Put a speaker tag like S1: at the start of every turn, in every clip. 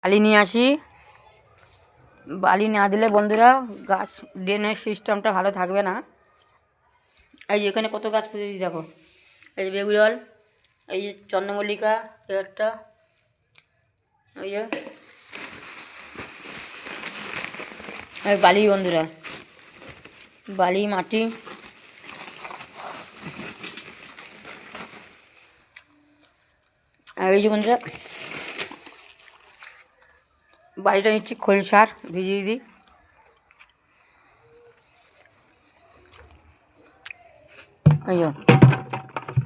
S1: বালি নিয়ে আসি। বালি না দিলে বন্ধুরা গাছ ড্রেনের সিস্টেমটা ভালো থাকবে না। এই যে এখানে কত গাছ পুঁতেছি দেখো, এই যে বেগুড়ল, এই যে চন্দ্রমল্লিকা, একটা এই যে বালি বন্ধুরা, বালি মাটি। আর এই যে বন্ধুরা বালিটা নিচ্ছি খোল সার ভিজিয়ে দিই। এই যে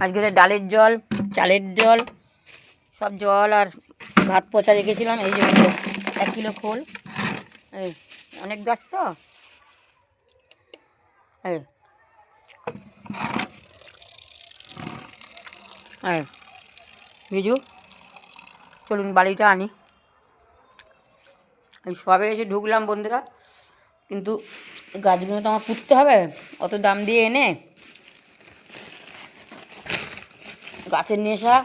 S1: আজকের ডালের জল, চালের জল, সব জল আর ভাত পচা রেখেছিলাম। এই যে 1 কিলো খোল, এই অনেক গাছ তো এই ভিজু। চলুন বালিটা আনি। এই সবে এসে ঢুকলাম বন্ধুরা, কিন্তু গাছগুলো তো আমার পুঁততে হবে, অত দাম দিয়ে এনে। গাছের নেশা,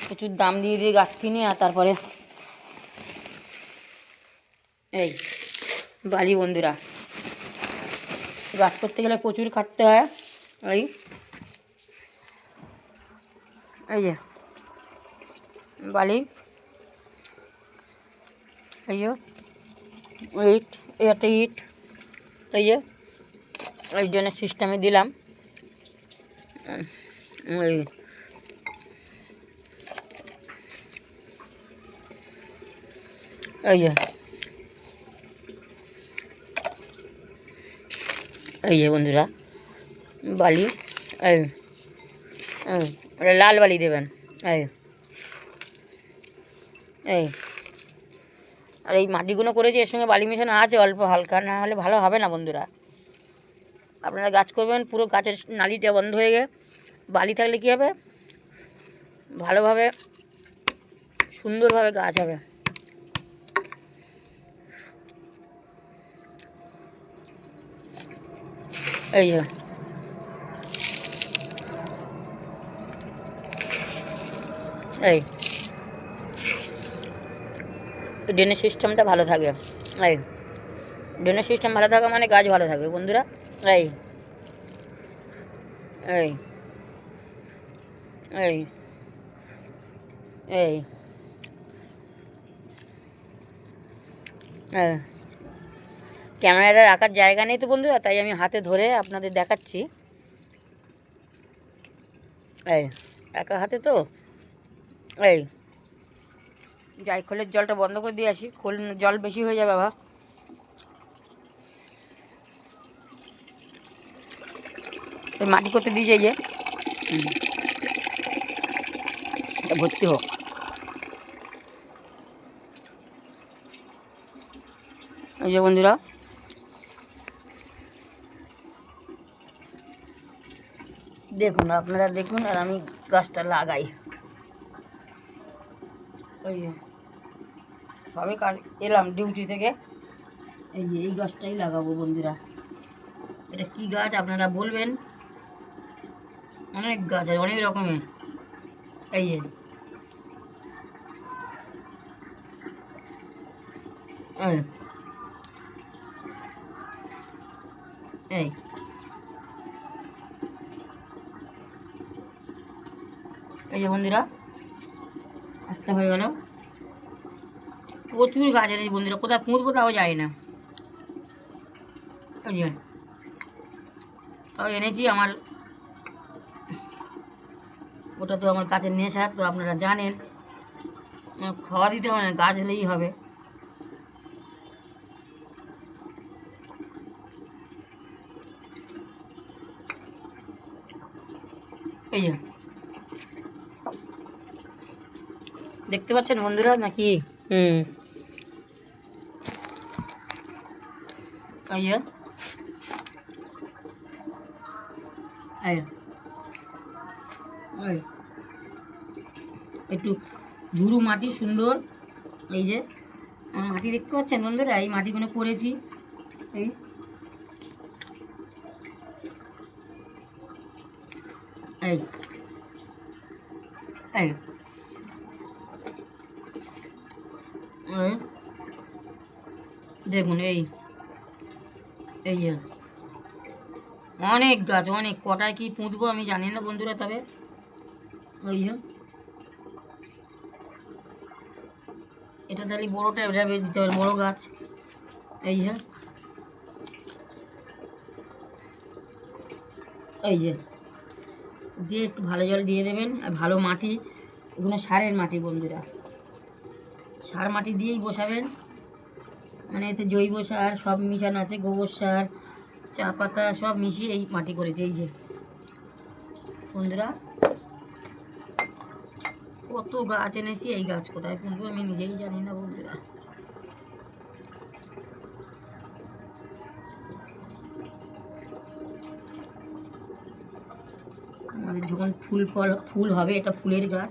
S1: প্রচুর দাম দিয়ে দিয়ে গাছ কিনি আর তারপরে এই বালি বন্ধুরা। গাছ করতে গেলে প্রচুর খাটতে হয়। এই যে বালি, এই যে ইট, একটা ইট, এই যে এই জন্য সিস্টেমে দিলাম। এই এই যে এই যে বন্ধুরা বালি, এই লাল বালি দেবেন। এই এই আর এই মাটিগুলো করেছি, এর সঙ্গে বালি মেশানো আছে অল্প হালকা, না হলে ভালো হবে না বন্ধুরা। আপনারা গাছ করবেন পুরো গাছের নালিটা বন্ধ হয়ে গিয়ে বালি থাকলে কী হবে, ভালোভাবে সুন্দরভাবে গাছ হবে। এই যে এই ড্রেনেজ সিস্টেমটা ভালো থাকে। এই ড্রেনেজ সিস্টেম ভালো থাকা মানে গাছ ভালো থাকবে বন্ধুরা। এই এই এই এই ক্যামেরাটা রাখার জায়গা নেই তো বন্ধুরা, তাই আমি হাতে ধরে আপনাদের দেখাচ্ছি। এই একা হাতে তো এই যাই, খোলের জলটা বন্ধ করে দিয়ে আসি, খোল জল বেশি হয়ে যাবে বাবা। এই মাটি করতে দিয়ে যাই যে এটা ভর্তি হোক। এই যে বন্ধুরা দেখুন, আপনারা দেখুন আর আমি গাছটা লাগাই। এই যে সবে এলাম ডিউটি থেকে, এই যে এই গাছটাই লাগাবো বন্ধুরা। এটা কি গাছ আপনারা বলবেন, অনেক গাছ আছে অনেক রকমের। এই যে এই এই যে বন্ধুরা একটা হয়ে গেল। প্রচুর গাছ এনেছি বন্ধুরা, কোথায় পুঁতবো তাও যায় না। এই যে তাও এনেছি, আমার ওটা তো আমার গাছের নেশা, তো আপনারা জানেন খাওয়া দিতে হবে না, গাছ হলেই হবে। এই যে দেখতে পাচ্ছেন বন্ধুরা নাকি? এই যে একটু ধুরু মাটি সুন্দর। এই যে মাটি দেখতে পাচ্ছেন বন্ধুরা, এই মাটিগুলো করেছি। এই এই এই এই দেখুন এই যে অনেক গাছ, অনেক কটায় কি পুঁতবো আমি জানি না বন্ধুরা, তবে ওই যে এটা তাহলে বড়োটা এভাবে দিতে হবে, বড়ো গাছ। এই যে দিয়ে একটু ভালো জল দিয়ে দেবেন, আর ভালো মাটি, এগুলো সারের মাটি বন্ধুরা, সার মাটি দিয়েই বসাবেন, মানে এতে জৈব সার সব মিশানো আছে, গোবর সার, চা পাতা সব মিশিয়ে এই মাটি করেছে। এই যে বন্ধুরা কত গাছ এনেছি, এই গাছ কোথায় পুঁতবো আমি নিজেই জানি না বন্ধুরা। আমাদের যখন ফুল হবে, এটা ফুলের গাছ,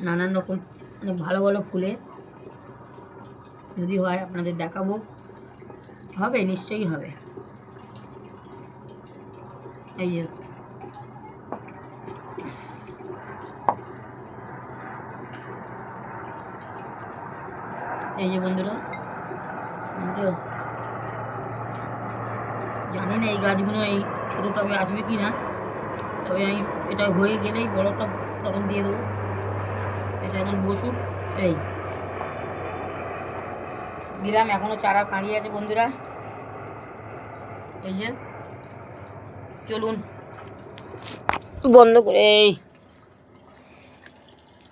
S1: নানান রকম অনেক ভালো ভালো ফুলের, যদি হয় আপনাদের দেখাবো, হবে নিশ্চয়ই হবে। এই যে বন্ধুরা, তো জানি না এই গাছগুলো এই ছোটো টবে আসবে কি না, তবে আমি এটা হয়ে গেলেই বড় টব তখন দিয়ে দেবো। এটা এখন বসুক, এই দিলাম, এখনও চারা কাঁড়িয়ে আছে বন্ধুরা। এই যে চলুন বন্ধ করে, এই